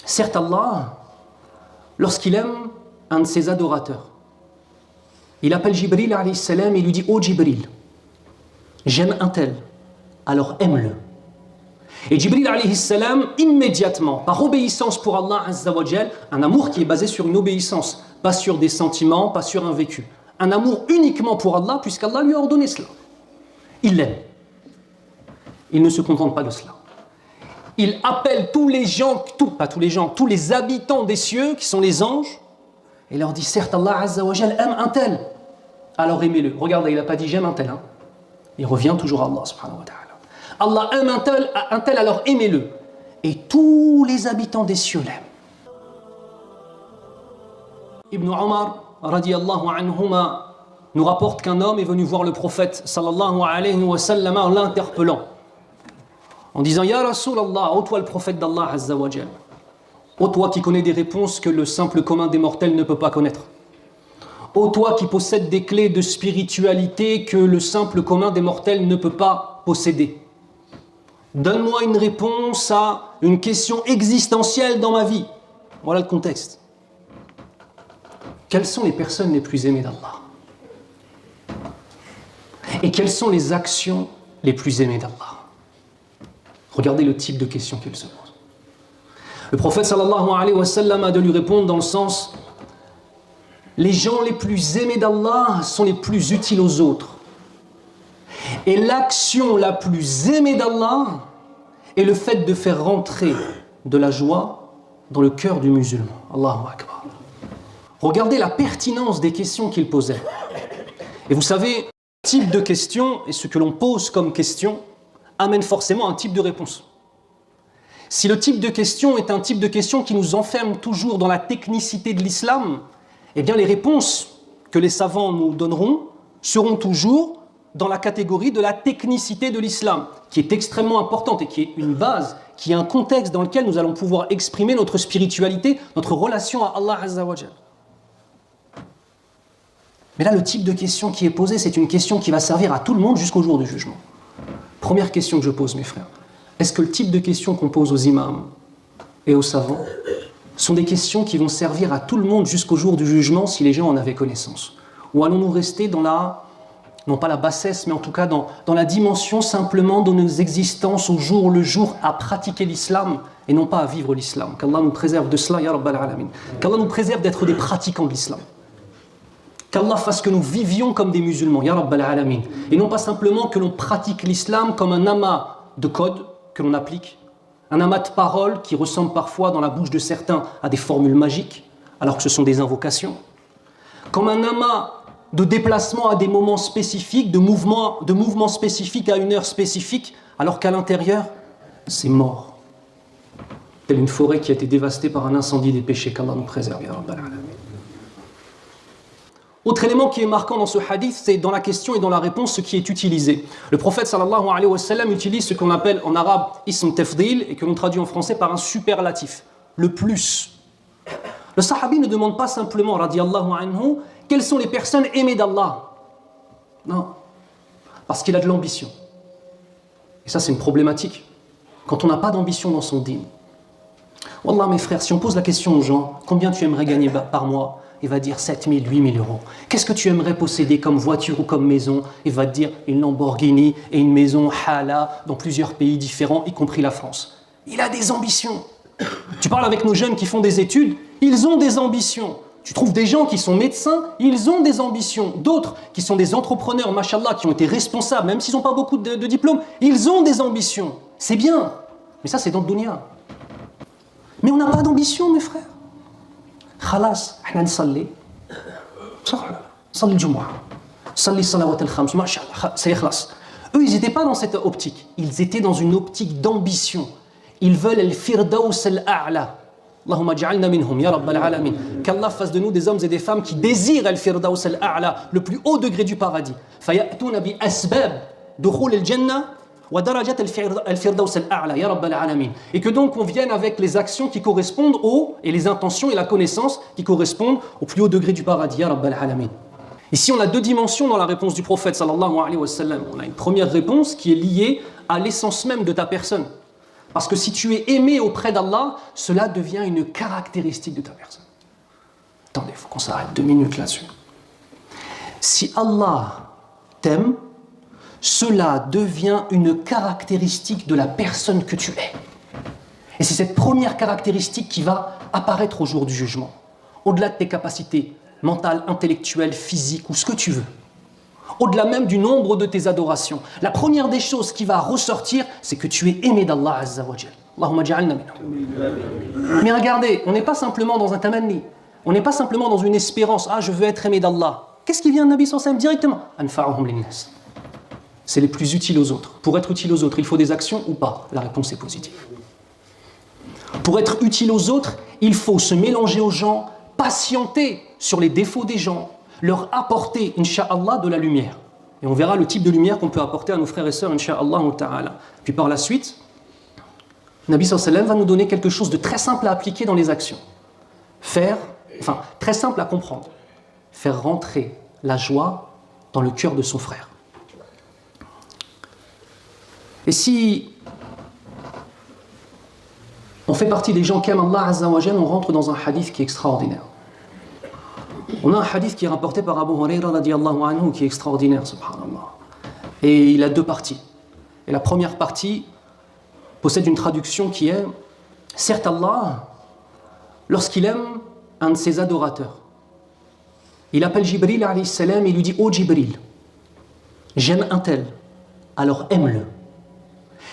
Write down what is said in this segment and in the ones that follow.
Certes, Allah, lorsqu'il aime un de ses adorateurs, il appelle Jibril alayhi salam et lui dit « Oh Jibril, j'aime un tel, alors aime-le. » Et Jibril alayhi salam, immédiatement, par obéissance pour Allah azza wa jal, un amour qui est basé sur une obéissance, pas sur des sentiments, pas sur un vécu. Un amour uniquement pour Allah, puisqu'Allah lui a ordonné cela. Il l'aime. Il ne se contente pas de cela. Il appelle tous les gens, tous les habitants des cieux, qui sont les anges, et leur dit, certes, Allah azza wa jal aime un tel, alors aimez-le. Regardez, il n'a pas dit j'aime un tel. Hein. Il revient toujours à Allah subhanahu wa ta'ala. Allah aime un tel, alors aimez-le. Et tous les habitants des cieux l'aiment. Ibn Omar, radiyallahu anhuma, nous rapporte qu'un homme est venu voir le prophète, sallallahu alayhi wa sallam, en l'interpellant, en disant, Ya Rasulallah, ô toi le prophète d'Allah azza wa jal, ô toi qui connais des réponses que le simple commun des mortels ne peut pas connaître, ô toi qui possèdes des clés de spiritualité que le simple commun des mortels ne peut pas posséder. Donne-moi une réponse à une question existentielle dans ma vie. Voilà le contexte. Quelles sont les personnes les plus aimées d'Allah? Et quelles sont les actions les plus aimées d'Allah? Regardez le type de question qu'il se pose. Le prophète sallallahu alayhi wa sallam a de lui répondre dans le sens: les gens les plus aimés d'Allah sont les plus utiles aux autres. Et l'action la plus aimée d'Allah est le fait de faire rentrer de la joie dans le cœur du musulman. Allahu Akbar. Regardez la pertinence des questions qu'il posait. Et vous savez, le type de question et ce que l'on pose comme question amène forcément un type de réponse. Si le type de question est un type de question qui nous enferme toujours dans la technicité de l'islam, eh bien les réponses que les savants nous donneront seront toujours dans la catégorie de la technicité de l'islam, qui est extrêmement importante et qui est une base, qui est un contexte dans lequel nous allons pouvoir exprimer notre spiritualité, notre relation à Allah Azza wa Jal. Mais là, le type de question qui est posée, c'est une question qui va servir à tout le monde jusqu'au jour du jugement. Première question que je pose, mes frères. Est-ce que le type de questions qu'on pose aux imams et aux savants sont des questions qui vont servir à tout le monde jusqu'au jour du jugement si les gens en avaient connaissance? Ou allons-nous rester dans la, non pas la bassesse, mais en tout cas dans la dimension simplement de nos existences au jour le jour à pratiquer l'islam et non pas à vivre l'islam? Qu'Allah nous préserve de cela, ya Rabbal Alamin. Qu'Allah nous préserve d'être des pratiquants de l'islam. Qu'Allah fasse que nous vivions comme des musulmans, ya Rabbal Alamin. Et non pas simplement que l'on pratique l'islam comme un amas de codes que l'on applique, un amas de paroles qui ressemble parfois dans la bouche de certains à des formules magiques, alors que ce sont des invocations, comme un amas de déplacements à des moments spécifiques, de mouvements spécifiques à une heure spécifique, alors qu'à l'intérieur, c'est mort. Telle une forêt qui a été dévastée par un incendie des péchés, qu'Allah nous préserve, ya Rabbal Alamin. Autre élément qui est marquant dans ce hadith, c'est dans la question et dans la réponse ce qui est utilisé. Le prophète sallallahu alayhi wa sallam utilise ce qu'on appelle en arabe ism tafdil et que l'on traduit en français par un superlatif, le plus. Le sahabi ne demande pas simplement, radiyallahu anhu, quelles sont les personnes aimées d'Allah. Non, parce qu'il a de l'ambition. Et ça c'est une problématique. Quand on n'a pas d'ambition dans son dîn. Wallah mes frères, si on pose la question aux gens, combien tu aimerais gagner par mois? Il va dire 7 000, 8 000 euros. Qu'est-ce que tu aimerais posséder comme voiture ou comme maison? Il va te dire une Lamborghini et une maison Hala dans plusieurs pays différents, y compris la France. Il a des ambitions. Tu parles avec nos jeunes qui font des études, ils ont des ambitions. Tu trouves des gens qui sont médecins, ils ont des ambitions. D'autres qui sont des entrepreneurs, mashallah, qui ont été responsables, même s'ils n'ont pas beaucoup de diplômes, ils ont des ambitions. C'est bien, mais ça c'est dans le dunya. Mais on n'a pas d'ambition, mes frères. خلاص احنا نصلي صح صلي الجمعة صلي الصلوات الخمس ما شاء الله سيخلص. Eux ils n'étaient pas dans cette optique, ils étaient dans une optique d'ambition. Ils veulent الفردوس الأعلى. اللهم اجعلنا منهم يا رب العالمين. Qu'Allah fasse de nous des hommes et des femmes qui désirent الفردوس الأعلى, le plus haut degré du paradis. فيأتون بأسباب دخول الجنة et que donc on vienne avec les actions qui correspondent et les intentions et la connaissance qui correspondent au plus haut degré du paradis. Ici on a deux dimensions dans la réponse du prophète sallallahu alayhi wa sallam. On a une première réponse qui est liée à l'essence même de ta personne. Parce que si tu es aimé auprès d'Allah, cela devient une caractéristique de ta personne. Attendez, il faut qu'on s'arrête 2 minutes là-dessus. Si Allah t'aime, cela devient une caractéristique de la personne que tu es. Et c'est cette première caractéristique qui va apparaître au jour du jugement. Au-delà de tes capacités mentales, intellectuelles, physiques ou ce que tu veux. Au-delà même du nombre de tes adorations. La première des choses qui va ressortir, c'est que tu es aimé d'Allah Azza wa Jal. Allahumma ja'alna minhum. Mais regardez, on n'est pas simplement dans un tamanni. On n'est pas simplement dans une espérance. Ah, je veux être aimé d'Allah. Qu'est-ce qui vient de Nabi sallallahu alayhi wa sallam directement? Anfa'uhum linnas. C'est les plus utiles aux autres. Pour être utile aux autres, il faut des actions ou pas? La réponse est positive. Pour être utile aux autres, il faut se mélanger aux gens, patienter sur les défauts des gens, leur apporter, incha'Allah, de la lumière. Et on verra le type de lumière qu'on peut apporter à nos frères et sœurs, incha'Allah ta'ala. Puis par la suite, Nabi sallallahu alayhi wa sallam va nous donner quelque chose de très simple à appliquer dans les actions. Très simple à comprendre. Faire rentrer la joie dans le cœur de son frère. Et si on fait partie des gens qui aiment Allah Azza wa Jal, on rentre dans un hadith qui est extraordinaire. On a un hadith qui est rapporté par Abu Huraira radiyallahu anhu qui est extraordinaire, subhanallah. Et il a 2 parties. Et la première partie possède une traduction qui est: certes Allah, lorsqu'il aime un de ses adorateurs, il appelle Jibril alayhi salam et lui dit: oh Jibril, j'aime un tel, alors aime-le.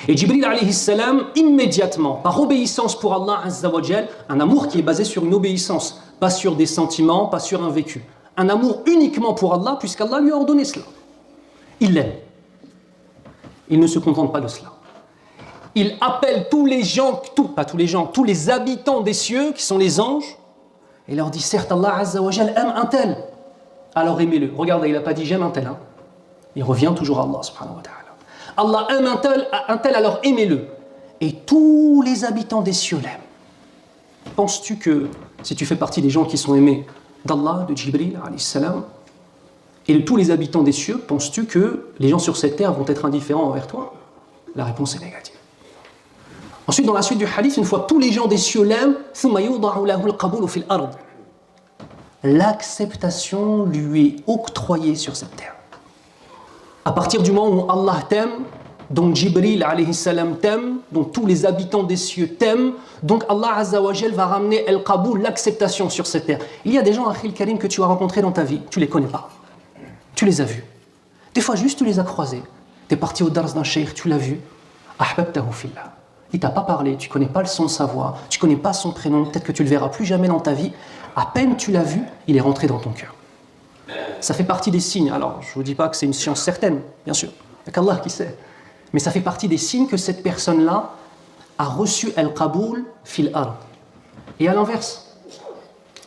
Et Jibril alayhi salam, immédiatement, par obéissance pour Allah Azza wa Jal, un amour qui est basé sur une obéissance, pas sur des sentiments, pas sur un vécu. Un amour uniquement pour Allah, puisqu'Allah lui a ordonné cela. Il l'aime. Il ne se contente pas de cela. Il appelle tous les gens, tous les habitants des cieux, qui sont les anges, et leur dit: certes, Allah Azza wa Jal aime un tel, alors aimez-le. Regardez, il n'a pas dit j'aime un tel. Hein. Il revient toujours à Allah subhanahu wa ta'ala. Allah aime un tel, alors aimez-le. Et tous les habitants des cieux l'aiment. Penses-tu que, si tu fais partie des gens qui sont aimés d'Allah, de Jibril, alayhi salam, et de tous les habitants des cieux, penses-tu que les gens sur cette terre vont être indifférents envers toi? La réponse est négative. Ensuite, dans la suite du hadith, une fois que tous les gens des cieux l'aiment, l'acceptation lui est octroyée sur cette terre. À partir du moment où Allah t'aime, donc Jibril alayhi salam t'aime, donc tous les habitants des cieux t'aiment, donc Allah Azza wa Jal va ramener al-qaboul, l'acceptation sur cette terre. Il y a des gens, Akhil Karim, que tu as rencontrés dans ta vie, tu les connais pas. Tu les as vus. Des fois, juste tu les as croisés. Tu es parti au dars d'un cheikh, tu l'as vu. Ahbabtahu fillah. Il t'a pas parlé, tu connais pas le son de sa voix, tu connais pas son prénom, peut-être que tu le verras plus jamais dans ta vie. À peine tu l'as vu, il est rentré dans ton cœur. Ça fait partie des signes. Alors, je ne vous dis pas que c'est une science certaine, bien sûr. Il n'y a qu'Allah qui sait. Mais ça fait partie des signes que cette personne-là a reçu al-qaboul fil ard. Et à l'inverse,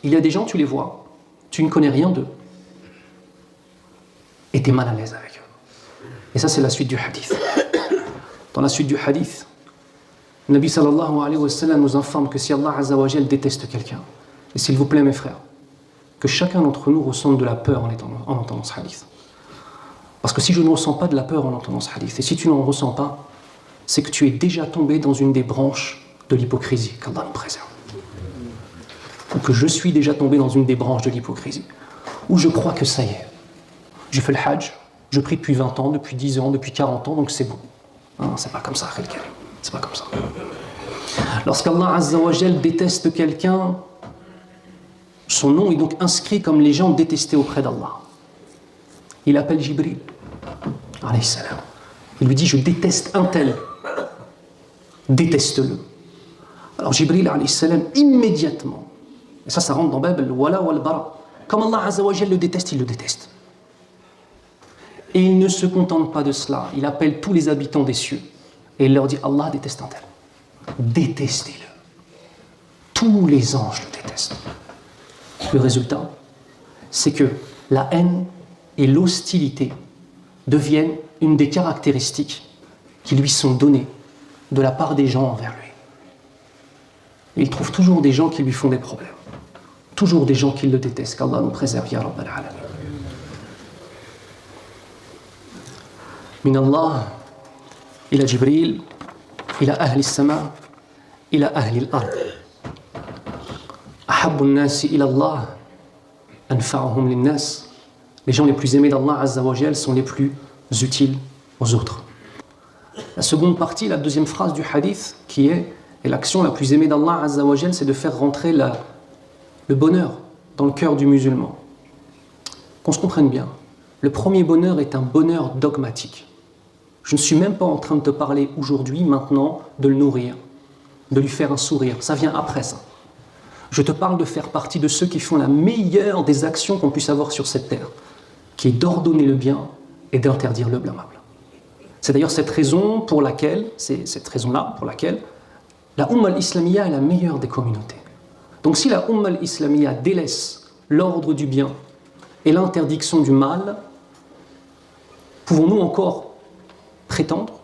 il y a des gens, tu les vois, tu ne connais rien d'eux. Et tu es mal à l'aise avec eux. Et ça, c'est la suite du hadith. Dans la suite du hadith, le Nabi sallallahu alayhi wa sallam nous informe que si Allah Azza wa Jal déteste quelqu'un, et s'il vous plaît mes frères, que chacun d'entre nous ressente de la peur en entendant ce hadith. Parce que si je ne ressens pas de la peur en entendant ce hadith, et si tu n'en ressens pas, c'est que tu es déjà tombé dans une des branches de l'hypocrisie, qu'Allah nous préserve. Ou que je suis déjà tombé dans une des branches de l'hypocrisie, où je crois que ça y est, j'ai fait le hajj, je prie depuis 20 ans, depuis 10 ans, depuis 40 ans, donc c'est bon. Non, c'est pas comme ça, Akhil Karim. C'est pas comme ça. Lorsqu'Allah Azza wa Jal déteste quelqu'un, son nom est donc inscrit comme les gens détestés auprès d'Allah. Il appelle Jibril, alayhi salam. Il lui dit: je déteste un tel. Déteste-le. Alors Jibril, alayhi salam, immédiatement, et ça rentre dans Bab al-Wala wal-Bara. Comme Allah Azza wa Jal le déteste, il le déteste. Et il ne se contente pas de cela. Il appelle tous les habitants des cieux. Et il leur dit: Allah déteste un tel. Détestez-le. Tous les anges le détestent. Le résultat, c'est que la haine et l'hostilité deviennent une des caractéristiques qui lui sont données de la part des gens envers lui. Et il trouve toujours des gens qui lui font des problèmes. Toujours des gens qui le détestent. Qu'Allah nous préserve, ya Rabbal Alamin. Min Allah ila Jibril ila ahli as-sama ila ahli al-ard. Ahabbu an-nas ila Allah anfa'uhum lin-nas. Les gens les plus aimés d'Allah Azza wa Jal sont les plus utiles aux autres. La seconde partie, la deuxième phrase du hadith, qui est et l'action la plus aimée d'Allah Azza wa Jal, c'est de faire rentrer le bonheur dans le cœur du musulman. Qu'on se comprenne bien, le premier bonheur est un bonheur dogmatique. Je ne suis même pas en train de te parler aujourd'hui, maintenant, de le nourrir, de lui faire un sourire. Ça vient après ça. Je te parle de faire partie de ceux qui font la meilleure des actions qu'on puisse avoir sur cette terre, qui est d'ordonner le bien et d'interdire le blâmable. C'est d'ailleurs cette raison pour laquelle, c'est cette raison-là pour laquelle la Ummah al-Islamiyya est la meilleure des communautés. Donc si la Ummah al-Islamiyya délaisse l'ordre du bien et l'interdiction du mal, pouvons-nous encore prétendre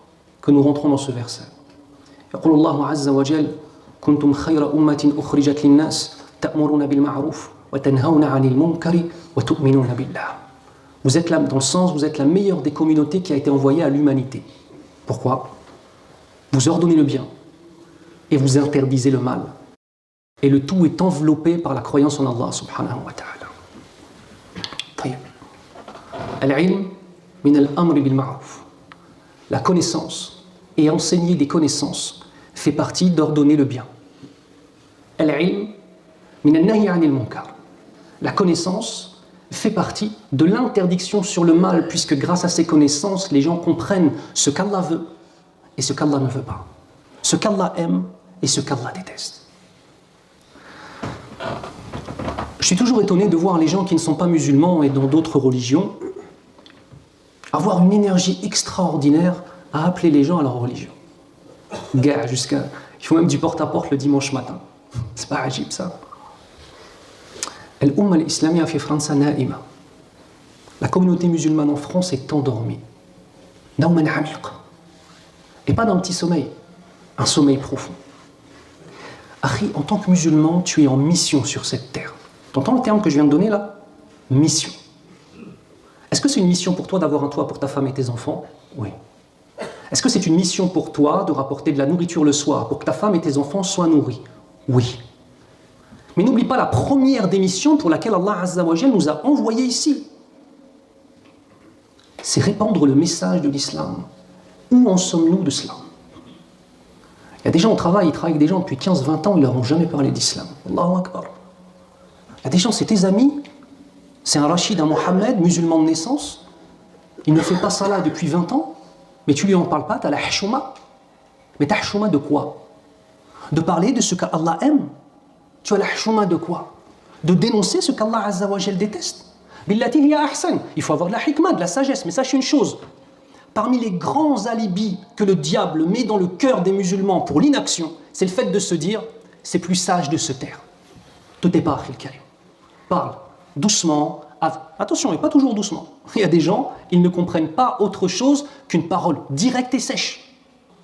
que nous rentrons dans ce verset? يقول الله عز وجل كنتم خير أمة أخرجت للناس تأمرون بالمعروف وتنهون عن المنكر وتؤمنون بالله. Vous êtes là, dans le sens, vous êtes la meilleure des communautés qui a été envoyée à l'humanité. Pourquoi? Vous ordonnez le bien et vous interdisez le mal. Et le tout est enveloppé par la croyance en Allah subhanahu wa ta'ala. طيب. Al-ilm min al-amri bil ma'ruf. La connaissance et enseigner des connaissances fait partie d'ordonner le bien. Al-ilm min al-nahy 'anil munkar. La connaissance fait partie de l'interdiction sur le mal, puisque grâce à ces connaissances, les gens comprennent ce qu'Allah veut et ce qu'Allah ne veut pas, ce qu'Allah aime et ce qu'Allah déteste. Je suis toujours étonné de voir les gens qui ne sont pas musulmans et dans d'autres religions avoir une énergie extraordinaire à appeler les gens à leur religion. Gars, jusqu'à... Il faut même du porte-à-porte le dimanche matin. C'est pas agib ça. Al-Ummah al-Islamiyya fi France na'ima. La communauté musulmane en France est endormie. Nawman 'amiq. Et pas d'un petit sommeil, un sommeil profond. Akhi, en tant que musulman, tu es en mission sur cette terre. Tu entends le terme que je viens de donner là? Mission. Est-ce que c'est une mission pour toi d'avoir un toit pour ta femme et tes enfants? Oui. Est-ce que c'est une mission pour toi de rapporter de la nourriture le soir pour que ta femme et tes enfants soient nourris? Oui. Mais n'oublie pas la première des missions pour laquelle Allah Azza wa Jal nous a envoyés ici. C'est répandre le message de l'islam. Où en sommes-nous de cela? Il y a des gens au travail, ils travaillent avec des gens depuis 15-20 ans, ils ne leur ont jamais parlé d'islam. Allahu Akbar. Il y a des gens, c'est tes amis, c'est un Rachid, un Mohammed, musulman de naissance, il ne fait pas ça là depuis 20 ans, mais tu lui en parles pas, tu as la hashuma. Mais tu as hashuma de quoi? De parler de ce qu'Allah aime. Tu as la hashuma de quoi? De dénoncer ce qu'Allah Azza wa Jal déteste. Billati hiya ahsan. Il faut avoir de la hikmah, de la sagesse. Mais sache une chose, parmi les grands alibis que le diable met dans le cœur des musulmans pour l'inaction, c'est le fait de se dire, c'est plus sage de se taire. Tout n'est pas akhil karim. Parle doucement. Attention, et pas toujours doucement. Il y a des gens, ils ne comprennent pas autre chose qu'une parole directe et sèche.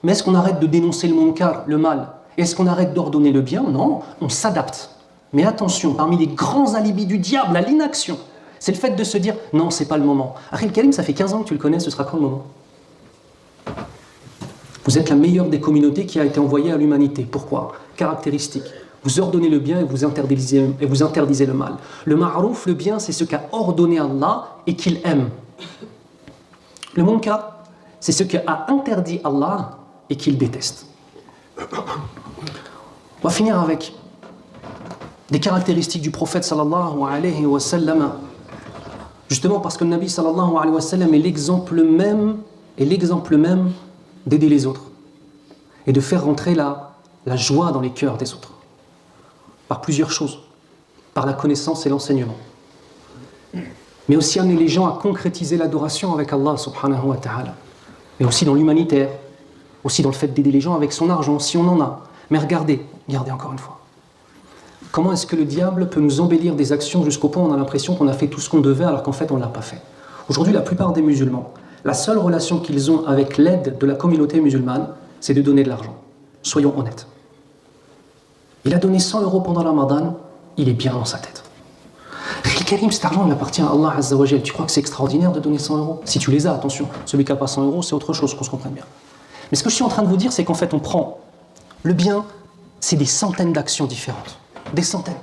Mais est-ce qu'on arrête de dénoncer le munkar, le mal? Est-ce qu'on arrête d'ordonner le bien? Non, on s'adapte. Mais attention, parmi les grands alibis du diable à l'inaction, c'est le fait de se dire « Non, c'est pas le moment ». Akhil Karim, ça fait 15 ans que tu le connais, ce sera quand le moment? Vous êtes la meilleure des communautés qui a été envoyée à l'humanité. Pourquoi? Caractéristique. Vous ordonnez le bien et vous interdisez le mal. Le ma'rouf, le bien, c'est ce qu'a ordonné Allah et qu'il aime. Le munkar, c'est ce qu'a interdit Allah et qu'il déteste. On va finir avec des caractéristiques du prophète sallallahu alayhi wa sallam. Justement parce que le Nabi sallallahu alayhi wa sallam est l'exemple même d'aider les autres et de faire rentrer la joie dans les cœurs des autres. Par plusieurs choses. Par la connaissance et l'enseignement. Mais aussi amener les gens à concrétiser l'adoration avec Allah subhanahu wa ta'ala. Mais aussi dans l'humanitaire. Aussi dans le fait d'aider les gens avec son argent, si on en a. Mais regardez encore une fois. Comment est-ce que le diable peut nous embellir des actions jusqu'au point où on a l'impression qu'on a fait tout ce qu'on devait alors qu'en fait on ne l'a pas fait? Aujourd'hui, la plupart des musulmans, la seule relation qu'ils ont avec l'aide de la communauté musulmane, c'est de donner de l'argent. Soyons honnêtes. Il a donné 100 € pendant le Ramadan, il est bien dans sa tête. Khil Karim, cet argent, il appartient à Allah Azza wa Jal. Tu crois que c'est extraordinaire de donner 100 €? Si tu les as, attention. Celui qui n'a pas 100 €, c'est autre chose, qu'on se comprenne bien. Mais ce que je suis en train de vous dire, c'est qu'en fait, on prend le bien, c'est des centaines d'actions différentes. Des centaines.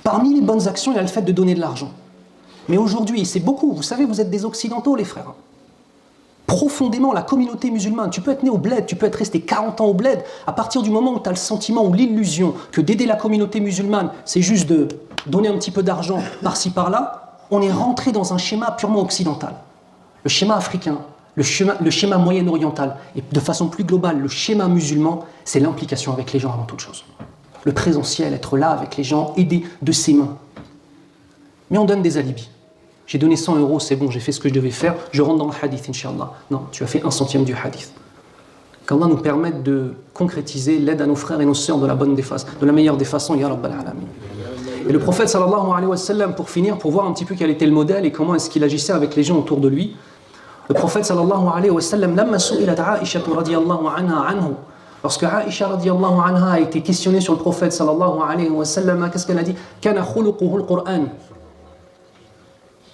Parmi les bonnes actions, il y a le fait de donner de l'argent. Mais aujourd'hui, c'est beaucoup. Vous savez, vous êtes des Occidentaux, les frères. Profondément, la communauté musulmane, tu peux être né au bled, tu peux être resté 40 ans au bled. À partir du moment où tu as le sentiment ou l'illusion que d'aider la communauté musulmane, c'est juste de donner un petit peu d'argent par-ci, par-là, on est rentré dans un schéma purement occidental. Le schéma africain, le schéma moyen-oriental, et de façon plus globale, le schéma musulman, c'est l'implication avec les gens avant toute chose. Le présentiel, être là avec les gens, aider de ses mains. Mais on donne des alibis. J'ai donné 100 €, c'est bon, j'ai fait ce que je devais faire, je rentre dans le hadith, Inch'Allah. Non, tu as fait 1/100 du hadith. Qu'Allah nous permette de concrétiser l'aide à nos frères et nos sœurs de la bonne des façons, de la meilleure des façons, Ya Rabbal Alamin. Et le prophète sallallahu alayhi wa sallam, pour finir, pour voir un petit peu quel était le modèle et comment est-ce qu'il agissait avec les gens autour de lui, le prophète sallallahu alayhi wa sallam, lamma su'ilat Aisha radiyallahu anha anhu, lorsque Aisha radiyallahu anha a été questionnée sur le prophète sallallahu alayhi wa sallam, qu'est-ce qu'elle a dit? Kana khuluquhu al-Qur'an.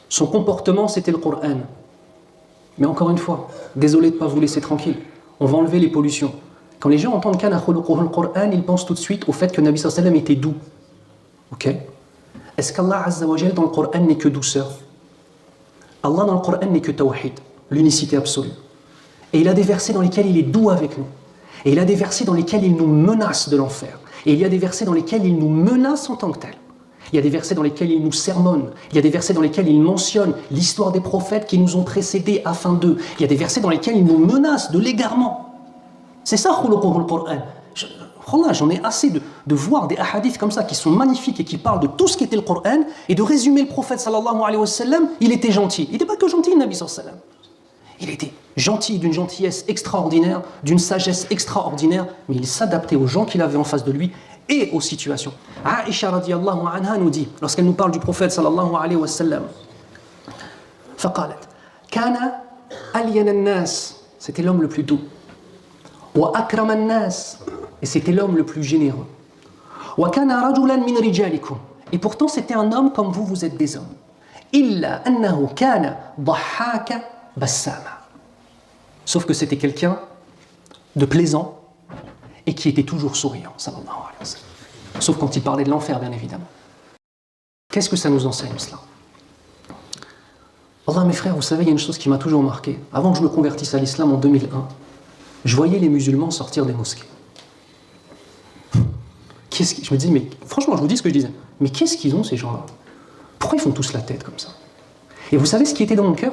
Son comportement, c'était le Coran. Mais encore une fois, désolé de ne pas vous laisser tranquille. On va enlever les pollutions. Quand les gens entendent Kana khuluquhu al-Qur'an, ils pensent tout de suite au fait que Nabi sallallahu alayhi wa sallam était doux. Ok? Est-ce qu'Allah Azza wa Jal dans le Coran n'est que douceur? Allah dans le Coran n'est que tawhid, l'unicité absolue. Et il a des versets dans lesquels il est doux avec nous. Et il a des versets dans lesquels il nous menace de l'enfer. Et il y a des versets dans lesquels il nous menace en tant que tel. Il y a des versets dans lesquels il nous sermonne. Il y a des versets dans lesquels il mentionne l'histoire des prophètes qui nous ont précédés afin d'eux. Il y a des versets dans lesquels il nous menace de l'égarement. C'est ça, khuluquhu al-Qur'an. J'en ai assez de voir des hadiths comme ça qui sont magnifiques et qui parlent de tout ce qu'était le Coran et de résumer le prophète sallallahu alayhi wa sallam, il était gentil. Il n'était pas que gentil, le Nabi sallallahu alayhi wa sallam. Il était gentil, d'une gentillesse extraordinaire, d'une sagesse extraordinaire, mais il s'adaptait aux gens qu'il avait en face de lui et aux situations. Aisha radiyallahu anha nous dit, lorsqu'elle nous parle du prophète sallallahu alayhi wa sallam, فقالت كان ألين الناس, c'était l'homme le plus doux, وأكرم الناس, et c'était l'homme le plus généreux, وكان رجلا من رجالكم, et pourtant c'était un homme comme vous, vous êtes des hommes, إلا أنه كان ضحاك بساما, sauf que c'était quelqu'un de plaisant et qui était toujours souriant, sallallahu alayhi wa sallam. Sauf quand il parlait de l'enfer, bien évidemment. Qu'est-ce que ça nous enseigne, cela? Allah, mes frères, vous savez, il y a une chose qui m'a toujours marqué. Avant que je me convertisse à l'islam en 2001, je voyais les musulmans sortir des mosquées. Je me disais, mais franchement, je vous dis ce que je disais. Mais qu'est-ce qu'ils ont, ces gens-là? Pourquoi ils font tous la tête comme ça? Et vous savez ce qui était dans mon cœur?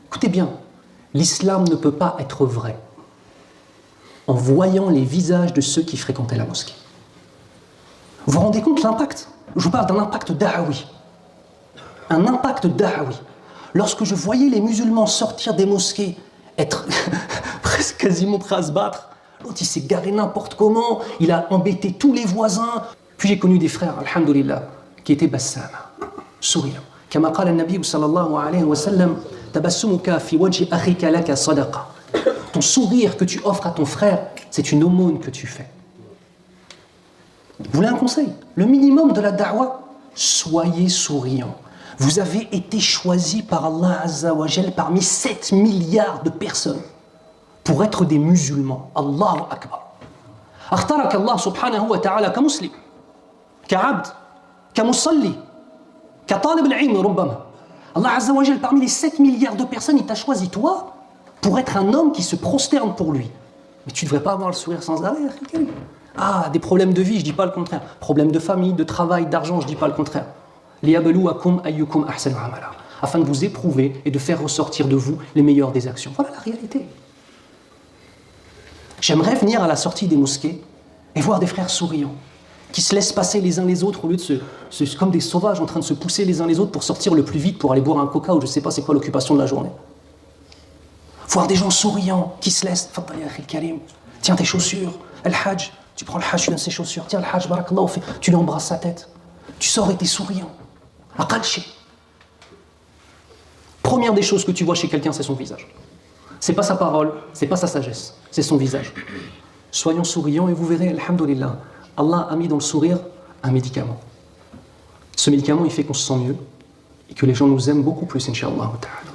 Écoutez bien, l'islam ne peut pas être vrai en voyant les visages de ceux qui fréquentaient la mosquée. Vous vous rendez compte l'impact? Je vous parle d'un impact da'awi. Un impact da'awi. Lorsque je voyais les musulmans sortir des mosquées, être presque quasiment prêts à se battre, l'autre il s'est garé n'importe comment, il a embêté tous les voisins. Puis j'ai connu des frères, alhamdoulilah, qui étaient bassama, souriants. Kama qala an-nabi sallallahu alayhi wa sallam, tabassumuka fi wajhi akhika laka sadaqa. Ton sourire que tu offres à ton frère, c'est une aumône que tu fais. Vous voulez un conseil? Le minimum de la da'wa, soyez souriants. Vous avez été choisis par Allah Azza wa Jal parmi 7 milliards de personnes pour être des musulmans. Allahu Akbar. Akhtarak Allah subhanahu wa ta'ala ka muslim, ka abd, ka musalli, ka talib al-ilm rubbama. Allah Azza wa Jal parmi les 7 milliards de personnes, il t'a choisi toi pour être un homme qui se prosterne pour lui. Mais tu ne devrais pas avoir le sourire sans arrêt. Ah, des problèmes de vie, je ne dis pas le contraire. Problèmes de famille, de travail, d'argent, je ne dis pas le contraire. لِيَبْلُوَكُمْ أَيُّكُمْ أَحْسَنُ عَمَلًا, afin de vous éprouver et de faire ressortir de vous les meilleures des actions. Voilà la réalité. J'aimerais venir à la sortie des mosquées et voir des frères souriants, qui se laissent passer les uns les autres au lieu de comme des sauvages en train de se pousser les uns les autres pour sortir le plus vite, pour aller boire un coca ou je ne sais pas c'est quoi l'occupation de la journée. Voir des gens souriants qui se laissent. Tiens tes chaussures, Al-Hajj, tu prends le Hajj, tu donnes ses chaussures. Tiens Al-Hajj, barakallahu fi, tu lui embrasses sa tête. Tu sors et t'es souriant. Aqalchi. Première des choses que tu vois chez quelqu'un, c'est son visage. C'est pas sa parole, c'est pas sa sagesse, c'est son visage. Soyons souriants et vous verrez, alhamdoulilah, Allah a mis dans le sourire un médicament. Ce médicament, il fait qu'on se sent mieux et que les gens nous aiment beaucoup plus, incha'Allah ta'ala.